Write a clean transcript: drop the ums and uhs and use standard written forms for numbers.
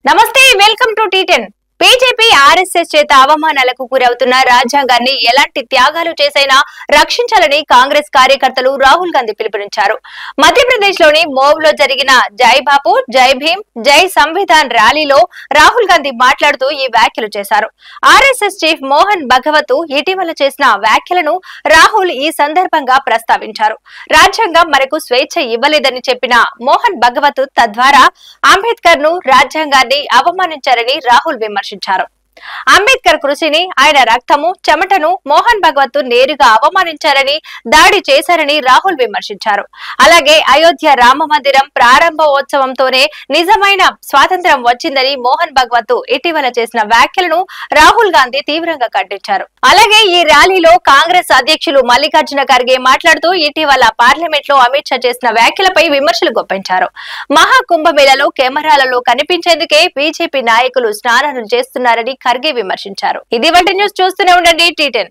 నమస్తే welcome to టీ10 BJP RSS చేత అవమానాలకు గురవుతున్న రాజ్యాంగాన్ని ఎలాంటి త్యాగాలు చేసైనా రక్షించాలని కాంగ్రెస్ కార్యకర్తలు రాహుల్ గాంధీ పిలుపునిచ్చారు. మధ్యప్రదేశ్ లోని మోవ్ లో జరిగిన జై బాపు జై భీమ్ జై సంవిధాన్ ర్యాలీలో రాహుల్ గాంధీ మాట్లాడుతూ ఈ వ్యాఖ్యలు చేశారు. ఆర్ఎస్ఎస్ చీఫ్ మోహన్ భగవత్ ఇటీవల చేసిన వ్యాఖ్యలను రాహుల్ ఈ సందర్భంగా ప్రస్తావించారు. రాజ్యాంగం మనకు స్వేచ్ఛ ఇవ్వలేదని చెప్పిన మోహన్ భగవత్ తద్వారా అంబేద్కర్ ను రాజ్యాంగాన్ని అవమానించారని రాహుల్ విమర్శించారు. అంబేద్కర్ కృషిని ఆయన రక్తము చెమటను మోహన్ భగవత్ నేరుగా అవమానించారని దాడి చేశారని రాహుల్ విమర్శించారు. అలాగే అయోధ్య రామ మందిరం ప్రారంభోత్సవంతోనే నిజమైన స్వాతంత్ర్యం వచ్చిందని మోహన్ భగవత్ ఇటీవల చేసిన వ్యాఖ్యలను రాహుల్ గాంధీ తీవ్రంగా ఖండించారు. అలాగే ఈ ర్యాలీలో కాంగ్రెస్ అధ్యక్షులు మల్లికార్జున ఖర్గే మాట్లాడుతూ ఇటీవల పార్లమెంట్ లో అమిత్ షా చేసిన వ్యాఖ్యలపై విమర్శలు గుప్పించారు. మహాకుంభమేళలో కెమెరాలలో కనిపించేందుకే బీజేపీ నాయకులు స్నానాలు చేస్తున్నారని ఖర్గే విమర్శించారు. ఇది వంటి న్యూస్ చూస్తూనే ఉండండి టీ10.